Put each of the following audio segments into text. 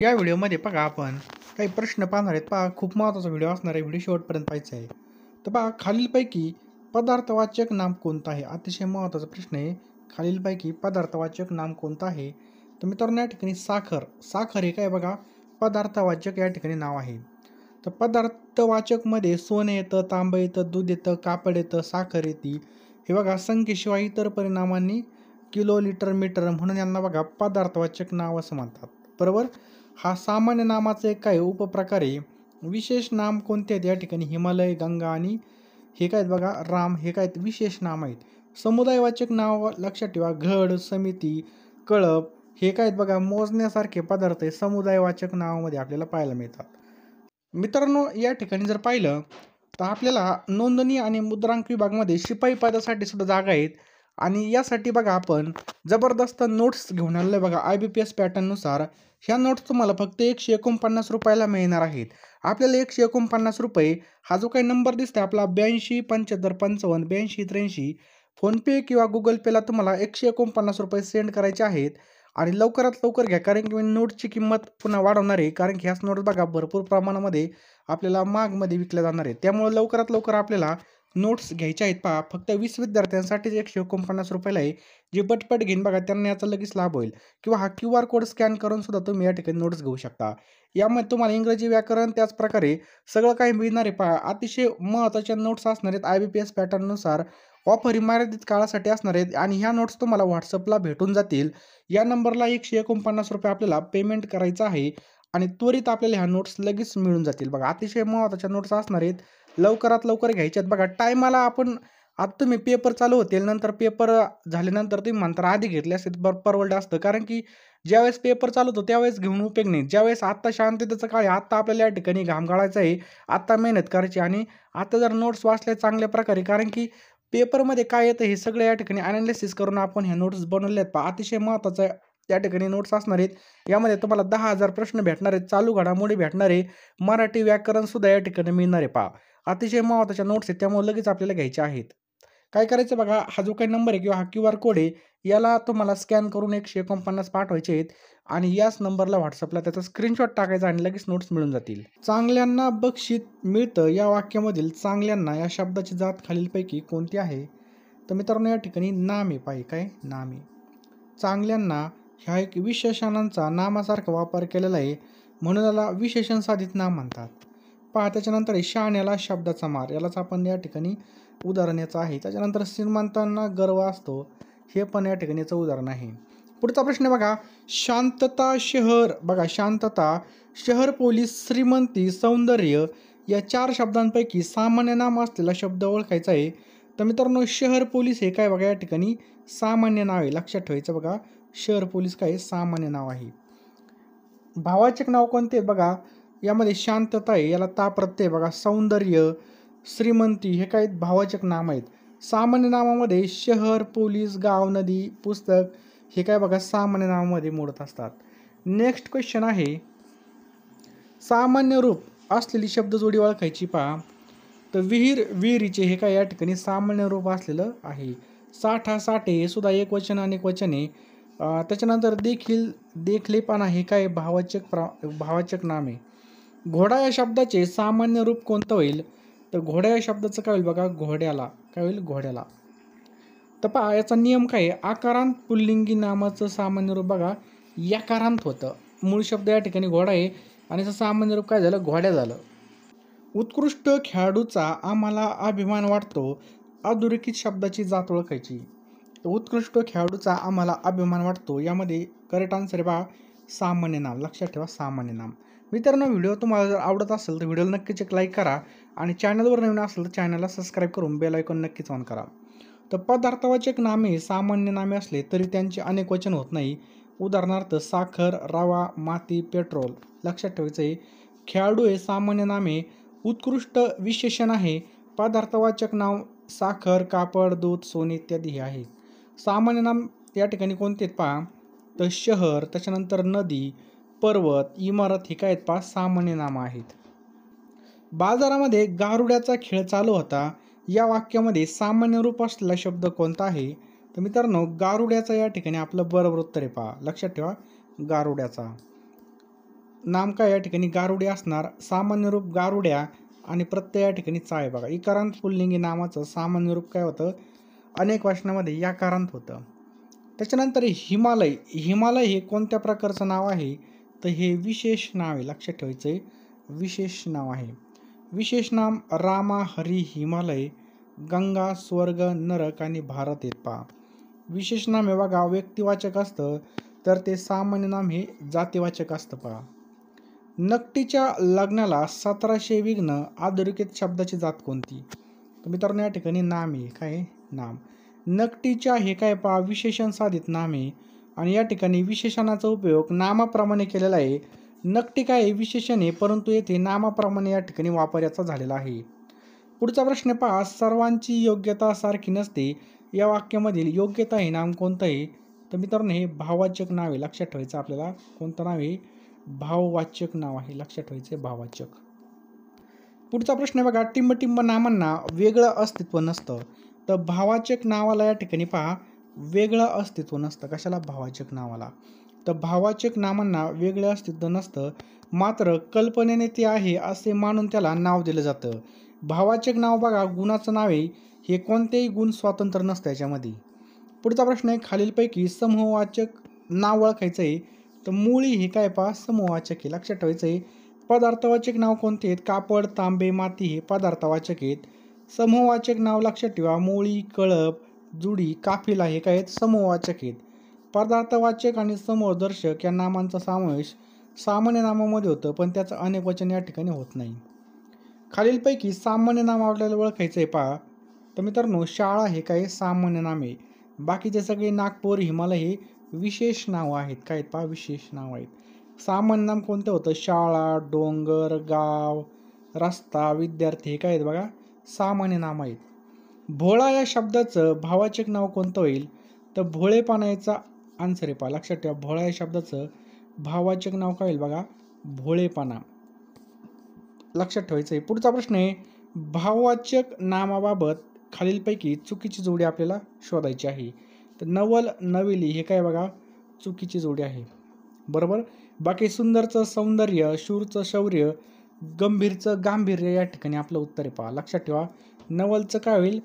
या व्हिडिओमध्ये बघा आपण काही प्रश्न पाहणार आहेत. पहा, खूप महत्त्वाचा व्हिडिओ असणार आहे. व्हिडिओ शेवटपर्यंत पाहायचा आहे. तर पहा, खालीलपैकी पदार्थवाचक नाम कोणतं आहे? अतिशय महत्त्वाचा प्रश्न आहे. खालीलपैकी पदार्थवाचक नाम कोणतं आहे? तर मित्रांनो, या ठिकाणी साखर. साखर हे काय बघा, पदार्थवाचक या ठिकाणी नाव आहे. तर पदार्थवाचकमध्ये सोनं येतं, तांबं येतं, दूध येतं, कापड येतं, साखर येते. हे बघा, संख्येशिवाय इतर परिणामांनी किलो, लिटर, मीटर म्हणून यांना बघा पदार्थवाचक नाव असं म्हणतात. बरोबर. हा सामान्य नामाचा एक काय उपप्रकार आहे. विशेष नाम कोणते आहेत या ठिकाणी? हिमालय, गंगा आणि हे काय आहेत बघा राम, हे काय आहेत विशेष नाम आहेत. समुदायवाचक नाव लक्षात ठेवा. घड, समिती, कळप हे काय आहेत बघा मोजण्यासारखे पदार्थ आहे. समुदायवाचक नावामध्ये आपल्याला पाहायला मिळतात. मित्रांनो, या ठिकाणी जर पाहिलं तर आपल्याला नोंदणी आणि मुद्रांक विभागामध्ये शिपाई पदासाठी सुद्धा जागा आहेत. आणि यासाठी बघा आपण जबरदस्त नोट्स घेऊन आलेलो आहे बघा. IBPS पॅटर्ननुसार ह्या नोट्स तुम्हाला फक्त 149 रुपयाला मिळणार आहेत. आपल्याला 149 रुपये हा जो काही नंबर दिसतो आपला 82 75 55 82 83 फोनपे किंवा गुगल पेला तुम्हाला 149 रुपये सेंड करायचे आहेत. आणि लवकरात लवकर घ्या, कारण की मी नोटची किंमत पुन्हा वाढवणार आहे. कारण की ह्याच नोट्स बघा भरपूर प्रमाणामध्ये आपल्याला महागमध्ये विकल्या जाणार आहेत. त्यामुळे लवकरात लवकर आपल्याला नोट्स घ्यायचे आहेत. पहा, फक्त 20 विद्यार्थ्यांसाठीच 149 रुपयाला आहे. जे पटपट घेईन बघा त्यांना याचा लगेच लाभ होईल. किंवा हा QR कोड स्कॅन करून सुद्धा तुम्ही या ठिकाणी नोट्स घेऊ शकता. यामध्ये तुम्हाला इंग्रजी व्याकरण त्याचप्रकारे सगळं काही मिळणार आहे. पहा, अतिशय महत्त्वाच्या नोट्स असणार आहेत. IBPS पॅटर्ननुसार ऑफर ही मर्यादित काळासाठी असणार आहेत. आणि ह्या नोट्स तुम्हाला WhatsAppला भेटून जातील. या नंबरला 149 रुपये आपल्याला पेमेंट करायचं आहे. आणि त्वरित आपल्याला ह्या नोट्स लगेच मिळून जातील. बघा, अतिशय महत्त्वाच्या नोट्स असणार आहेत. लवकरात लवकर घ्यायच्यात. बघा, टायमाला आपण आता तुम्ही पेपर चालू होतील, नंतर पेपर झाल्यानंतर तुम्ही म्हणता आधी घेतले असते तर परवडलं असतं. कारण की ज्यावेळेस पेपर चालू होतो त्यावेळेस घेऊन उपयोग नाही. ज्यावेळेस आत्ता शांततेचं काळ आहे, आत्ता आपल्याला या ठिकाणी घाम गाळायचा आहे, आत्ता मेहनत करायची. आणि आता जर नोट्स वाचल्या चांगल्या प्रकारे, कारण की पेपरमध्ये काय येतं हे सगळं या ठिकाणी ॲनालिसिस करून आपण ह्या नोट्स बनवल्या आहेत. पहा, अतिशय महत्त्वाचं त्या ठिकाणी नोट्स असणार आहेत. यामध्ये तुम्हाला 10,000 प्रश्न भेटणार आहेत, चालू घडामोडी भेटणार आहे, मराठी व्याकरण सुद्धा या ठिकाणी मिळणार आहे. पहा, अतिशय महत्त्वाच्या नोट्स आहेत, त्यामुळे लगेच आपल्याला घ्यायच्या आहेत. काय करायचं बघा, हा जो काही नंबर आहे किंवा हा QR कोड आहे याला तुम्हाला स्कॅन करून 149 पाठवायचे आहेत. आणि याच नंबरला WhatsAppला त्याचा स्क्रीनशॉट टाकायचा आणि लगेच नोट्स मिळून जातील. चांगल्यांना बक्षीस मिळतं या वाक्यामधील चांगल्यांना या शब्दाची जात खालीलपैकी कोणती आहे? तर मित्रांनो, या ठिकाणी नाम आहे. पाहिजे काय नाम आहे. चांगल्यांना ह्या एक विशेषणांचा नामासारखा वापर केलेला आहे, म्हणून याला विशेषण साधित नाम म्हणतात. पहा, त्याच्यानंतर आहे शहाण्याला शब्दाचा मार, यालाच आपण या ठिकाणी उदाहरण याचं आहे. त्याच्यानंतर श्रीमंतांना गर्व असतो, हे पण या ठिकाणी याचं उदाहरण आहे. पुढचा प्रश्न आहे बघा, शांतता शहर. बघा, शांतता, शहर, पोलीस, श्रीमंती, सौंदर्य या 4 शब्दांपैकी सामान्य नाम असलेला शब्द ओळखायचा आहे. तर मित्रांनो, शहर पोलीस हे काय बघा या ठिकाणी सामान्य नाव आहे. लक्षात ठेवायचं बघा, शहर पोलीस काय सामान्य नाव आहे. भावाचक नाव कोणते बघा, यामध्ये शांतता आहे, याला ता प्रत्यय बघा. सौंदर्य, श्रीमंती हे काही भावाचक नाम आहेत. सामान्य नामामध्ये शहर, पोलीस, गाव, नदी, पुस्तक हे काय बघा सामान्य नामामध्ये मोडत असतात. नेक्स्ट क्वेश्चन आहे, सामान्य रूप असलेली शब्दजोडी ओळखायची. पहा, तर विहीर, विहिरीचे हे काय या ठिकाणी सामान्य रूप असलेलं आहे. साठा, साठे हे सुद्धा एक वचन अनेक वचन आहे. त्याच्यानंतर देखील, देखलेपणा हे काय भावाचक नाम आहे. घोडा या शब्दाचे सामान्य रूप कोणतं होईल? तर घोड्या या शब्दाचं काय होईल बघा, घोड्याला. काय होईल? घोड्याला. तर पहा, याचा नियम काय आहे, आकारांत पुल्लिंगी नामाचं सामान्य रूप बघा यकारांत होतं. मूळ शब्द या ठिकाणी घोडा आहे आणि याचं सामान्य रूप काय झालं? घोड्या झालं. उत्कृष्ट खेळाडूचा आम्हाला अभिमान वाटतो, अधोरेखित शब्दाची जात ओळखायची. तर उत्कृष्ट खेळाडूचा आम्हाला अभिमान वाटतो, यामध्ये करेक्ट आन्सर आहे बघा सामान्य नाम. लक्षात ठेवा, सामान्य नाम. मित्रांनो, व्हिडिओ तुम्हाला जर आवडत असेल तर व्हिडिओला नक्कीच एक लाईक करा. आणि चॅनलवर नवीन असेल तर चॅनलला सबस्क्राईब करून बेल आयकॉन नक्कीच ऑन करा. तर पदार्थवाचक नामे सामान्य नामे असले तरी त्यांचे अनेक वचन होत नाही. उदाहरणार्थ साखर, रवा, माती, पेट्रोल. लक्षात ठेवायचं आहे. खेळाडू हे सामान्य नामे, उत्कृष्ट विशेषण आहे. पदार्थवाचक नाव साखर, कापड, दूध, सोने इत्यादी हे आहे. सामान्य नाम या ठिकाणी कोणते आहेत पहा, तर शहर, त्याच्यानंतर नदी, पर्वत, इमारत हे काय आहेत पहा सामान्य नामं आहेत. बाजारामध्ये गारुड्याचा खेळ चालू होता या वाक्यामध्ये सामान्य रूप असलेला शब्द कोणता आहे? तर मित्रांनो, गारुड्याचा या ठिकाणी आपलं बरोबर उत्तर आहे. पहा, लक्षात ठेवा, गारुड्याचा. नाम काय या ठिकाणी गारुडे असणार, सामान्य रूप गारुड्या आणि प्रत्यय या ठिकाणी चा आहे बघा. इकारांत पुल्लिंगी नामाचं सामान्य रूप काय होतं, अनेक वचनामध्ये याकारांत होतं. त्याच्यानंतर हिमालय. हिमालय हे कोणत्या प्रकारचं नाव आहे, तर हे विशेष नाव आहे. लक्षात ठेवायचं आहे, विशेष नाव आहे. विशेष नाम रामा, हरी, हिमालय, गंगा, स्वर्ग, नरक आणि भारत आहेत पहा. विशेष नाम हे बघा व्यक्तिवाचक असतं, तर ते सामान्य नाम हे जातीवाचक असतं पहा. नकटीच्या लग्नाला 1700 विघ्न अधोरेखित शब्दाची जात कोणती, तर मित्रांनो या ठिकाणी नाम आहे. काय नाम. नकटीच्या हे काय पहा विशेषण साधित नाम आहे आणि या ठिकाणी विशेषणाचा उपयोग नामाप्रमाणे केलेला आहे. नकटी काय विशेषण आहे, परंतु येथे नामाप्रमाणे या ठिकाणी वापर याचा झालेला आहे. पुढचा प्रश्न पहा, सर्वांची योग्यता सारखी नसते, या वाक्यामधील योग्यता हे नाम कोणतं आहे, तर मित्रांनो हे भाववाचक नाव आहे. लक्षात ठेवायचं आपल्याला कोणतं नाव आहे, भाववाचक नाव आहे. लक्षात ठेवायचं भाववाचक. पुढचा प्रश्न बघा, टिंबटिंब नामांना वेगळं अस्तित्व नसतं, तर भाववाचक नावाला या ठिकाणी पहा वेगळं अस्तित्व नसतं. कशाला, भाववाचक नावाला. तर भाववाचक नामांना वेगळं अस्तित्व नसतं, मात्र कल्पनेने ते आहे असे मानून त्याला नाव दिलं जातं. भाववाचक नाव बघा गुणाचं नाव आहे, हे कोणतेही गुण स्वतंत्र नसतं याच्यामध्ये. पुढचा प्रश्न आहे, खालीलपैकी समूहवाचक नाव ओळखायचं आहे, तर मुळी हे काय पहा समूहवाचक आहे. लक्षात ठेवायचं आहे. पदार्थवाचक नाव कोणते आहेत, कापड, तांबे, माती हे पदार्थवाचक आहेत. समूहवाचक नाव लक्षात ठेवा, मोळी, कळप, जुडी, काफिला हे काय आहेत, समूहवाचक आहेत. पदार्थवाचक आणि समूहदर्शक या नामांचा समावेश सामान्य नामामध्ये होतं, पण त्याचं अनेक वचन या ठिकाणी होत नाही. खालीलपैकी सामान्य नाम आपल्याला ओळखायचं आहे पहा, तर मित्रांनो शाळा हे काय सामान्य नाम आहे. बाकीचे सगळे नागपूर, हिमालय हे विशेष नाव आहेत. काय पहा विशेष नाव आहेत. सामान्य नाम कोणतं होतं, शाळा, डोंगर, गाव, रस्ता, विद्यार्थी हे काय आहेत बघा सामान्य नाम आहेत. भोळा या शब्दाचं भाववाचक नाव कोणतं होईल, तर भोळेपणा याचा आन्सर आहे पहा. लक्षात ठेवा, भोळा या शब्दाचं भाववाचक नाव काय होईल बघा, भोळेपणा. लक्षात ठेवायचं आहे. पुढचा प्रश्न आहे, भाववाचक नामाबाबत खालीलपैकी चुकीची जोडी आपल्याला शोधायची आहे. तर नवल, नविली हे काय बघा चुकीची जोडी आहे. बरोबर. बाकी सुंदरचं सौंदर्य, शूरचं शौर्य, गंभीरचं गांभीर्य या ठिकाणी आपलं उत्तर आहे पहा. लक्षात ठेवा, नवलचं काय होईल,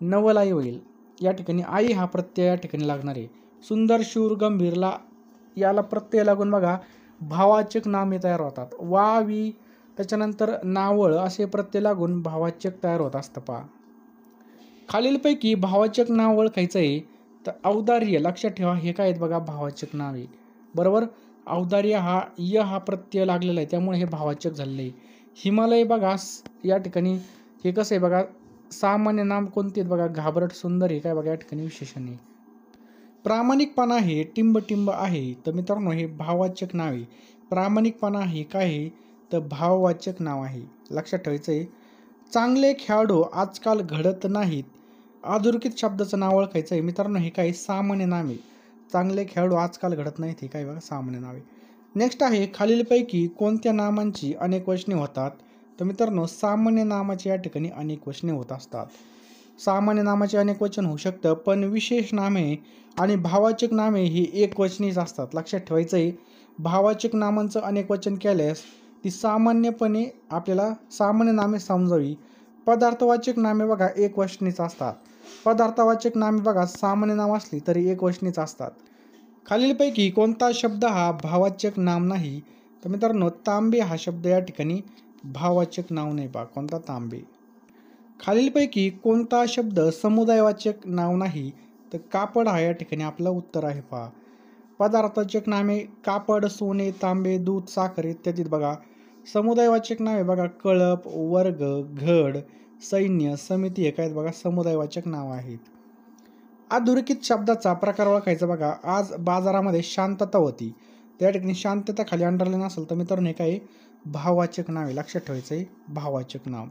नवल आई होईल. या ठिकाणी आई हा प्रत्यय या ठिकाणी लागणार आहे. सुंदर, शूर, गंभीरला याला प्रत्यय लागून बघा भाववाचक नामे तयार होतात. वा, वी, त्याच्यानंतर नावळ असे प्रत्यय लागून भाववाचक तयार होत असतं पहा. खालीलपैकी भाववाचक नाव ओळखायचं आहे, तर औदार्य. लक्षात ठेवा हे काय आहेत बघा भाववाचक नाव आहे. बरोबर. औदार्य हा य हा प्रत्यय लागलेला आहे, त्यामुळे हे भाववाचक झालेलं आहे. हिमालय बघा या ठिकाणी हे कसं आहे बघा सामान्य नाम कोणते आहेत बघा, घाबरट, सुंदर हे काय बघा या ठिकाणी विशेषण आहे. प्रामाणिकपणा हे टिंबटिंब आहे, तर मित्रांनो हे भाववाचक नाव आहे. प्रामाणिकपणा हे काय आहे, तर भाववाचक नाव आहे. लक्षात ठेवायचं आहे. चांगले खेळाडू आजकाल घडत नाहीत, अधोरेखित शब्दाचं नाव ओळखायचं आहे. मित्रांनो हे काय सामान्य नाम आहे. चांगले खेळाडू आजकाल घडत नाहीत हे काय बघा सामान्य नाव आहे. नेक्स्ट आहे, खालीलपैकी कोणत्या नामांची अनेक वचने होतात, तर मित्रांनो सामान्य नामाची या ठिकाणी अनेक वचने होत असतात. सामान्य नामाचे अनेक वचन होऊ शकतं, पण विशेष नामे आणि भाववाचक नामे ही एक वचनीच असतात. लक्षात ठेवायचं आहे. भाववाचक नामांचं अनेक वचन केल्यास ती सामान्यपणे आपल्याला सामान्य नामे समजावी. पदार्थवाचक नामे बघा एक वचनीच असतात. पदार्थवाचक नामे बघा सामान्य नाम असली तरी एक वचनीच असतात. खालीलपैकी कोणता शब्द हा भाववाचक नाम नाही, तर मित्रांनो तांबे हा शब्द या ठिकाणी भाववाचक नाव नाही पहा. कोणता, तांबे. खालीलपैकी कोणता शब्द समुदायवाचक नाव नाही, तर कापड हा या ठिकाणी आपलं उत्तर आहे पहा. पदार्थवाचक नामे कापड, सोने, तांबे, दूध, साखर इत्यादीत बघा. समुदायवाचक नावे बघा कळप, वर्ग, घड, सैन्य, समिती हे काय बघा समुदायवाचक नाव आहेत. अधोरेखित शब्दाचा प्रकार ओळखायचा बघा. आज बाजारामध्ये शांतता होती, त्या ठिकाणी शांतता खाली अंडरलाईन असेल तर मित्रांनो हे काय भाववाचक नाव आहे. लक्षात ठेवायचं आहे भाववाचक नाव.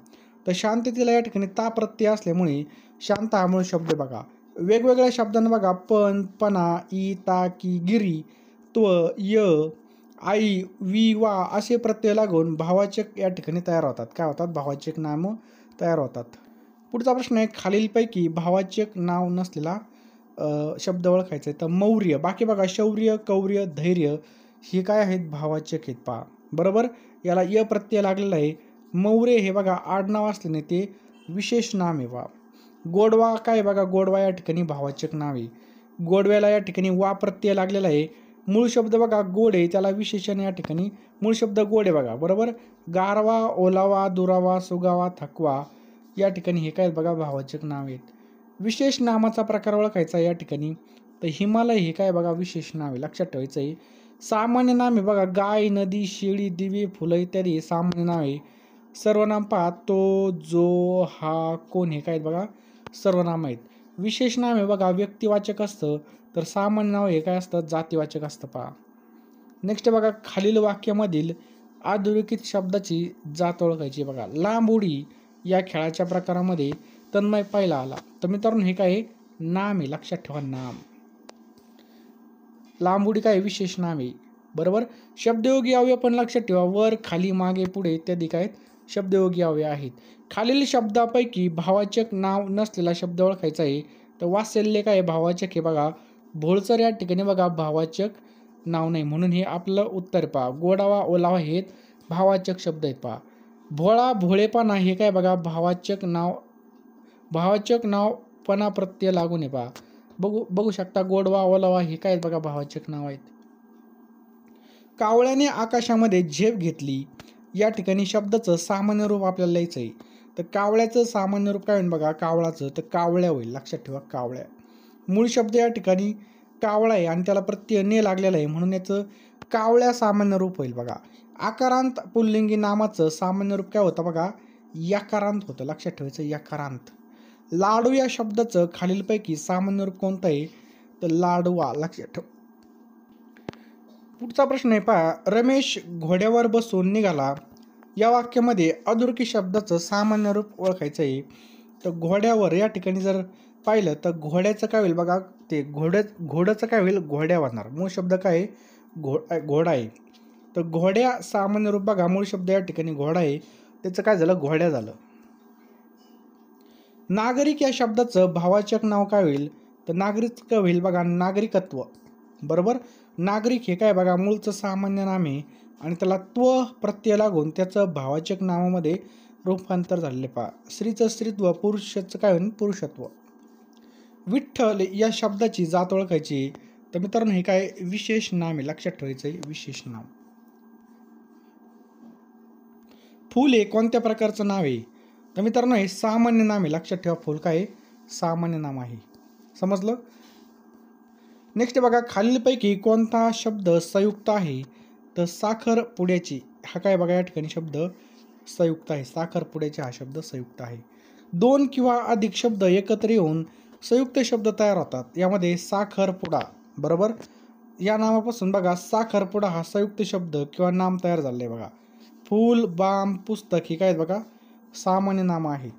तर शांततेला या ठिकाणी ता प्रत्यय असल्यामुळे शांत हा मूळ शब्द बघा. वेगवेगळ्या शब्दांना बघा पण, पणा, ई, ता, की, गिरी, त्व, य, आई, वी, वा असे प्रत्यय लागून भाववाचक या ठिकाणी तयार होतात. काय होतात, भाववाचक नाम तयार होतात. पुढचा प्रश्न आहे, खालीलपैकी भाववाचक नाव नसलेला शब्द ओळखायचा आहे, तर मौर्य. बाकी बघा शौर्य, कौर्य, धैर्य हे काय आहेत भाववाचक आहेत पहा. बरोबर, याला य प्रत्यय लागलेला आहे. मौरे हे बघा आडनाव असल्याने ते विशेष नाम आहे बा. गोडवा काय बघा, गोडवा या ठिकाणी भाववाचक नाव आहे. गोडव्याला या ठिकाणी वा प्रत्यय लागलेला आहे. मूळ शब्द बघा गोड आहे, त्याला विशेषण या ठिकाणी मूळ शब्द गोड आहे बघा. बरोबर, गारवा, ओलावा, दुरावा, सुगावा, थकवा या ठिकाणी हे काय बघा भाववाचक नाव आहेत. विशेष नामाचा प्रकार ओळखायचा या ठिकाणी, तर हिमालय हे काय बघा विशेष नाव आहे, लक्षात ठेवायचं आहे. सामान्य नाम आहे बघा, गाय, नदी, शेळी, दिवे, फुलं इत्यादी सामान्य नाव आहे. सर्वनाम पहा, तो, जो, हा, कोण हे काय बघा सर्वनाम आहेत. विशेष नाम आहे बघा व्यक्तिवाचक असतं, तर सामान्य नाव हे काय असतं जातीवाचक असतं पहा. नेक्स्ट बघा, खालील वाक्यामधील अधोरेखित शब्दाची जात ओळखायची बघा. लांब उडी या खेळाच्या प्रकारामध्ये तन्मय पहिला आला. तर मित्रांनो हे काय नाम आहे, लक्षात ठेवा नाम. लांब उडी काय विशेष नाम आहे. बरोबर, शब्दयोगी अवयव पण लक्षात ठेवा, वर, खाली, मागे, पुढे इत्यादी काय शब्दयोगी अवयव आहेत. खालील शब्दापैकी भाववाचक नाव नसलेला शब्द ओळखायचा आहे. तर वात्सल्य काय भाववाचक आहे बघा. भोळसर या ठिकाणी बघा भाववाचक नाव नाही, म्हणून हे आपलं उत्तर पहा. गोडावा, ओलावा हे भाववाचक शब्द आहेत पहा. भोळा, भोळेपणा हे काय बघा भाववाचक नावपणा प्रत्यय लागून आहे पहा. बघू शकता, गोडवा, ओलावा हे काय बघा भाववाचक नाव आहेत. कावळ्याने आकाशामध्ये झेप घेतली या ठिकाणी शब्दाचं सामान्य रूप आपल्याला लिहायचं आहे. तर कावळ्याचं सामान्य रूप काय होईल बघा, कावळाचं तर कावळ्या होईल, लक्षात ठेवा कावळ्या. मूळ शब्द या ठिकाणी कावळा आहे आणि त्याला प्रत्यय ने लागलेला आहे, म्हणून याचं कावळ्या सामान्य रूप होईल बघा. आकारांत पुल्लिंगी नामाचं सामान्य रूप काय होतं बघा, यकारांत होतं, लक्षात ठेवायचं यकारांत. लाडू या शब्दाचं खालीलपैकी सामान्य रूप कोणतं आहे, तर लाडवा, लक्षात ठेव. पुढचा प्रश्न आहे पहा, रमेश घोड्यावर बसून निघाला या वाक्यामध्ये अधोरेखित शब्दाचं सामान्य रूप ओळखायचं आहे. तर घोड्यावर या ठिकाणी जर पाहिलं तर घोड्याचं काय होईल बघा, ते घोड्याचं काय होईल घोड्या होणार. मूळ शब्द काय आहे घोडा आहे. तर घोड्या सामान्य रूप बघा, मूळ शब्द या ठिकाणी घोडा आहे, त्याचं काय झालं घोड्या झालं. नागरिक या शब्दाचं भाववाचक नाव काय होईल, तर नागरिक काय होईल बघा नागरिकत्व. बरोबर, नागरिक हे काय बघा मूळचं सामान्य नाम आहे आणि त्याला त्व प्रत्यय लागून त्याचं भाववाचक नावामध्ये रूपांतर झालेले पहा. स्त्रीचं स्त्रीत्व, पुरुषाचं काय होईल पुरुषत्व. विठ्ठल या शब्दाची जात ओळखायची. तर मित्रांनो हे काय विशेष नाम आहे, लक्षात ठेवायचं आहे विशेष नाम. फूल हे कोणत्या प्रकारचं नाव आहे, तर मित्रांनो हे सामान्य नाम आहे, लक्षात ठेवा फूल काय सामान्य नाम आहे. समजलं. नेक्स्ट बघा, खालीलपैकी कोणता शब्द संयुक्त आहे, तर साखरपुड्याची हा काय बघा या ठिकाणी शब्द संयुक्त आहे. साखरपुड्याची हा शब्द संयुक्त आहे. दोन किंवा अधिक शब्द एकत्र येऊन संयुक्त शब्द तयार होतात, यामध्ये साखरपुडा. बरोबर, या नावापासून बघा साखरपुडा हा संयुक्त शब्द किंवा नाम तयार झालेलं आहे बघा. फूल, बाम, पुस्तक ही काय बघा सामान्य नामं आहेत.